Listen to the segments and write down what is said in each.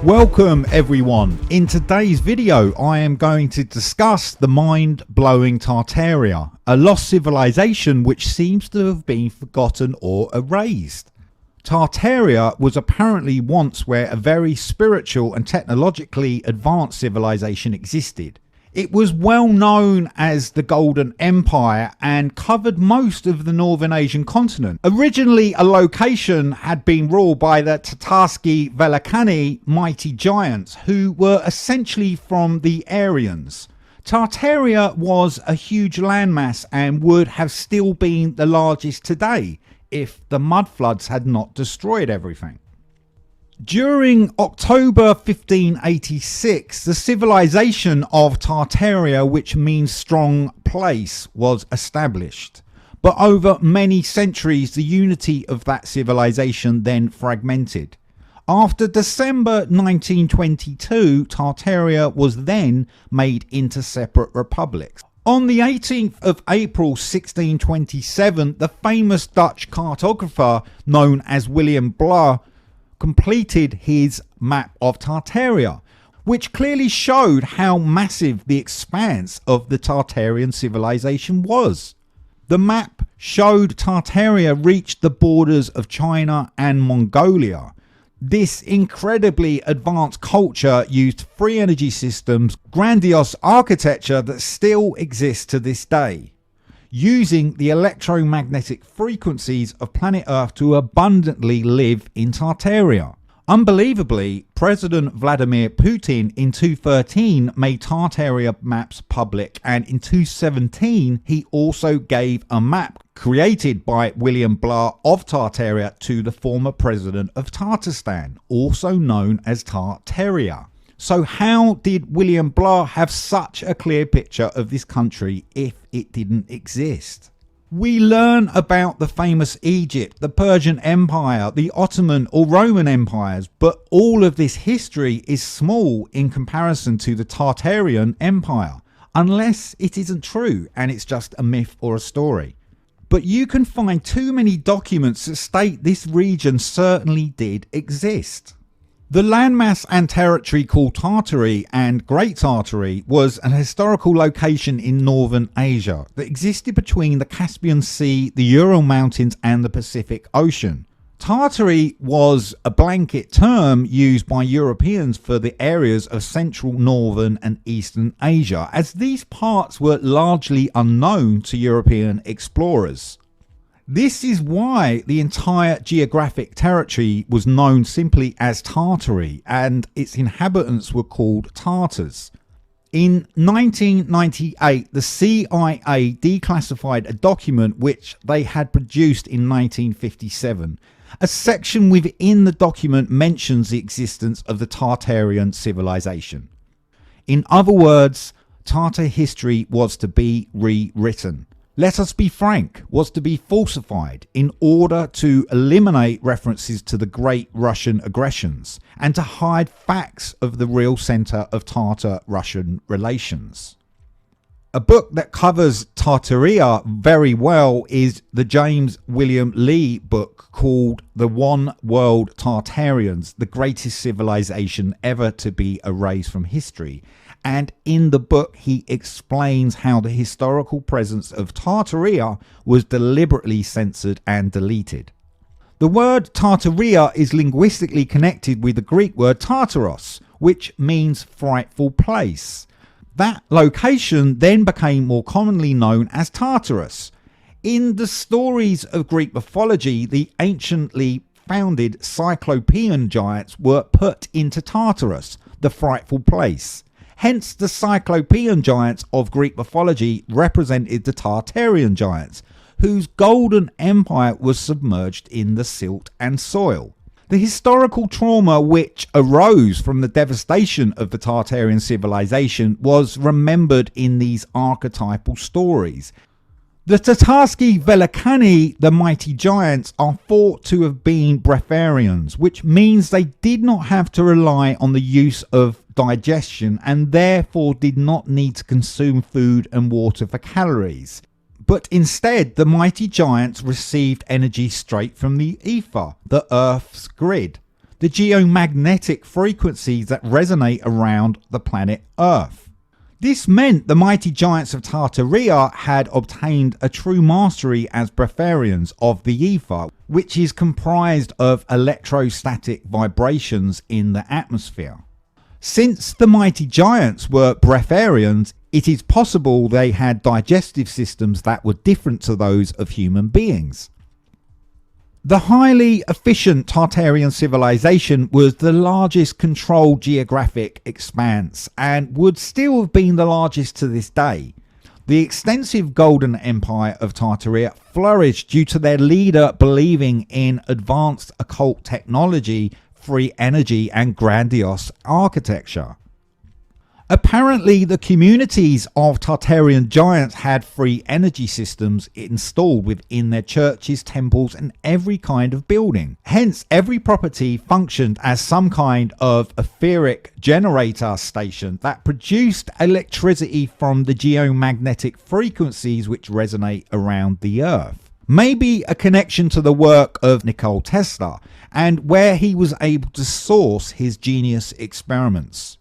Welcome everyone. In today's video I am going to discuss the mind-blowing Tartaria, a lost civilization which seems to have been forgotten or erased. Tartaria was apparently once where a very spiritual and technologically advanced civilization existed. It was well known as the Golden Empire and covered most of the Northern Asian continent. Originally a location had been ruled by the Tartarsky mighty giants, who were essentially from the Aryans. Tartaria was a huge landmass and would have still been the largest today if the Mudfloods had not destroyed everything. During October 1586, the civilization of Tartaria, which means strong place, was established. But over many centuries, the unity of that civilization then fragmented. After December 1922, Tartaria was then made into separate republics. On the 18th of April 1627, the famous Dutch cartographer known as William Blur completed his map of Tartaria, which clearly showed how massive the expanse of the Tartarian civilization was. The map showed Tartaria reached the borders of China and Mongolia. This incredibly advanced culture used free energy systems, grandiose architecture that still exists to this day, using the electromagnetic frequencies of planet Earth to abundantly live in Tartaria. Unbelievably, President Vladimir Putin in 2013 made Tartaria maps public, and in 2017 he also gave a map created by William Blur of Tartaria to the former president of Tartarstan, also known as Tartaria. So how did William Blur have such a clear picture of this country if it didn't exist? We learn about the famous Egypt, the Persian Empire, the Ottoman or Roman empires, but all of this history is small in comparison to the Tartarian Empire, unless it isn't true and it's just a myth or a story. But you can find too many documents that state this region certainly did exist. The landmass and territory called Tartary and Great Tartary was an historical location in northern Asia that existed between the Caspian Sea, the Ural Mountains and the Pacific Ocean. Tartary was a blanket term used by Europeans for the areas of central, northern and eastern Asia, as these parts were largely unknown to European explorers. This is why the entire geographic territory was known simply as Tartary and its inhabitants were called Tartars. In 1998, the CIA declassified a document which they had produced in 1957. A section within the document mentions the existence of the Tartarian civilization. In other words, Tartar history was to be rewritten. Let us be frank, was to be falsified in order to eliminate references to the great Russian aggressions and to hide facts of the real centre of Tartar-Russian relations. A book that covers Tartaria very well is the James William Lee book called The One World Tartarians, the greatest civilization ever to be erased from history. And in the book he explains how the historical presence of Tartaria was deliberately censored and deleted. The word Tartaria is linguistically connected with the Greek word Tartaros, which means frightful place. That location then became more commonly known as Tartarus. In the stories of Greek mythology, the anciently founded Cyclopean giants were put into Tartarus, the frightful place. Hence the Cyclopean giants of Greek mythology represented the Tartarian giants, whose golden empire was submerged in the silt and soil. The historical trauma which arose from the devastation of the Tartarian civilization was remembered in these archetypal stories. The Tartarsky Velekani, the mighty giants, are thought to have been breatharians, which means they did not have to rely on the use of digestion and therefore did not need to consume food and water for calories. But instead, the mighty giants received energy straight from the ether, the Earth's grid. the geomagnetic frequencies that resonate around the planet Earth. This meant the mighty giants of Tartaria had obtained a true mastery as breatharians of the ether, which is comprised of electrostatic vibrations in the atmosphere. Since the mighty giants were breatharians, it is possible they had digestive systems that were different to those of human beings. The highly efficient Tartarian civilization was the largest controlled geographic expanse and would still have been the largest to this day. The extensive golden empire of Tartaria flourished due to their leader believing in advanced occult technology, free energy and grandiose architecture. Apparently, the communities of Tartarian giants had free energy systems installed within their churches, temples, and every kind of building. Hence, every property functioned as some kind of etheric generator station that produced electricity from the geomagnetic frequencies which resonate around the Earth. Maybe a connection to the work of Nikola Tesla, and where he was able to source his genius experiments.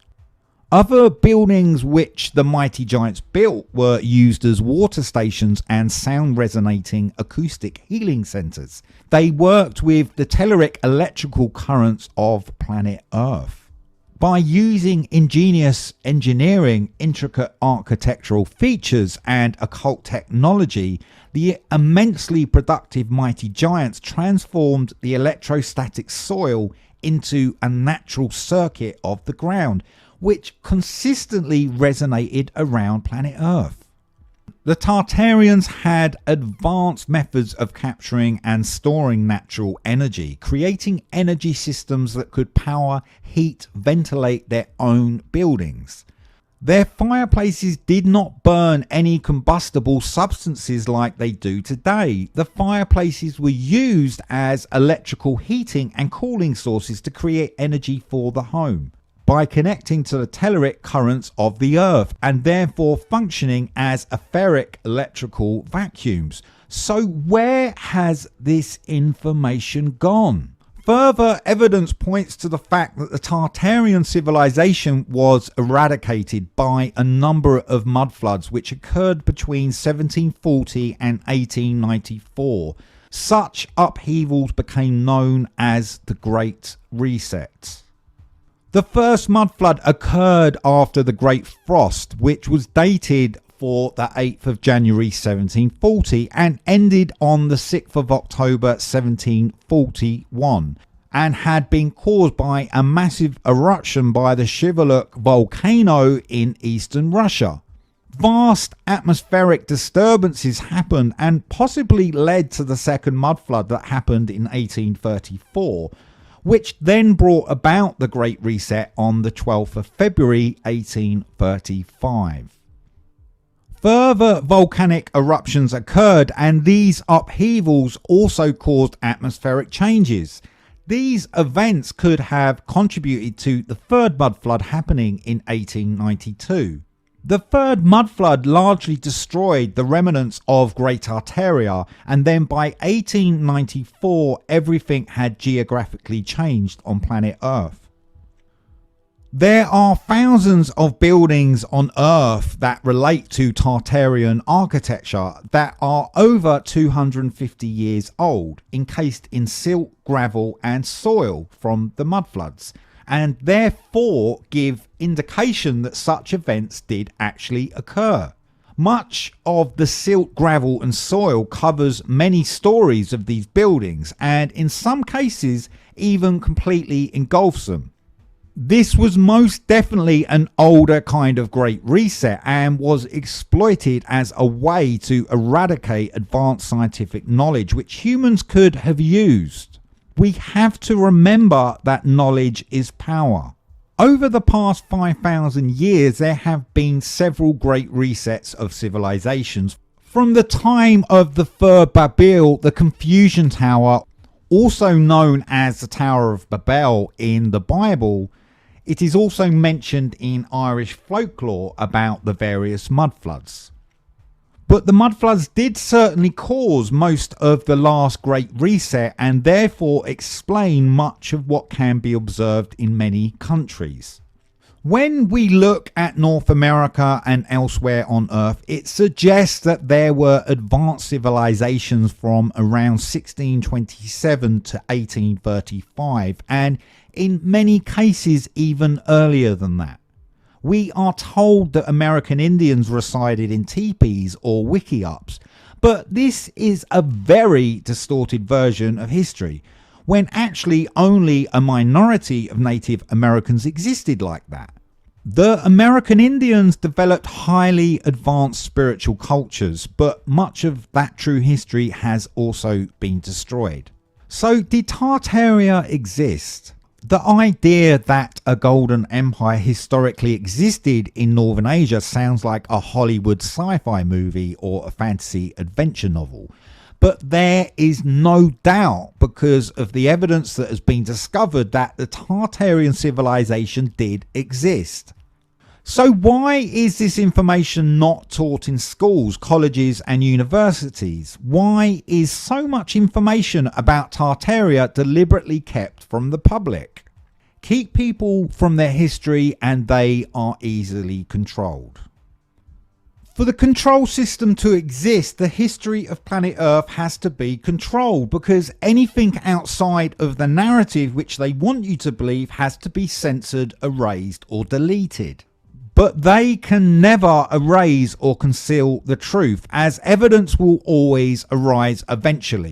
Other buildings which the mighty giants built were used as water stations and sound resonating acoustic healing centers. They worked with the telluric electrical currents of planet Earth. By using ingenious engineering, intricate architectural features and occult technology, the immensely productive mighty giants transformed the electrostatic soil into a natural circuit of the ground, which consistently resonated around planet Earth. The Tartarians had advanced methods of capturing and storing natural energy, creating energy systems that could power, heat, ventilate their own buildings. Their fireplaces did not burn any combustible substances like they do today. The fireplaces were used as electrical heating and cooling sources to create energy for the home, by connecting to the telluric currents of the Earth and therefore functioning as etheric electrical vacuums. So where has this information gone? Further evidence points to the fact that the Tartarian civilization was eradicated by a number of mudfloods which occurred between 1740 and 1894. Such upheavals became known as the Great Reset. The first mudflood occurred after the Great Frost, which was dated for the 8th of January 1740 and ended on the 6th of October 1741, and had been caused by a massive eruption by the Shivaluk volcano in eastern Russia. Vast atmospheric disturbances happened and possibly led to the second mudflood that happened in 1834, which then brought about the Great Reset on the 12th of February 1835. Further volcanic eruptions occurred, and these upheavals also caused atmospheric changes. These events could have contributed to the third mudflood happening in 1892. The third mudflood largely destroyed the remnants of Great Tartaria, and then by 1894 everything had geographically changed on planet Earth. There are thousands of buildings on Earth that relate to Tartarian architecture that are over 250 years old, encased in silt, gravel and soil from the mudfloods, and therefore give indication that such events did actually occur. Much of the silt, gravel and soil covers many stories of these buildings, and in some cases even completely engulfs them. This was most definitely an older kind of Great Reset and was exploited as a way to eradicate advanced scientific knowledge which humans could have used. We have to remember that knowledge is power. Over the past 5,000 years, there have been several great resets of civilizations. From the time of the third Babel, the Confusion Tower, also known as the Tower of Babel in the Bible, it is also mentioned in Irish folklore about the various mudfloods. But the mudfloods did certainly cause most of the last Great Reset and therefore explain much of what can be observed in many countries. When we look at North America and elsewhere on Earth, it suggests that there were advanced civilizations from around 1627 to 1835, and in many cases even earlier than that. We are told that American Indians resided in teepees or wickiups, but this is a very distorted version of history, when actually only a minority of Native Americans existed like that. The American Indians developed highly advanced spiritual cultures, but much of that true history has also been destroyed. So did Tartaria exist? The idea that a golden empire historically existed in Northern Asia sounds like a Hollywood sci-fi movie or a fantasy adventure novel. But there is no doubt, because of the evidence that has been discovered, that the Tartarian civilization did exist. So why is this information not taught in schools, colleges and universities? Why is so much information about Tartaria deliberately kept from the public? Keep people from their history and they are easily controlled. For the control system to exist, the history of planet Earth has to be controlled, because anything outside of the narrative which they want you to believe has to be censored, erased or deleted. But they can never erase or conceal the truth, as evidence will always arise eventually.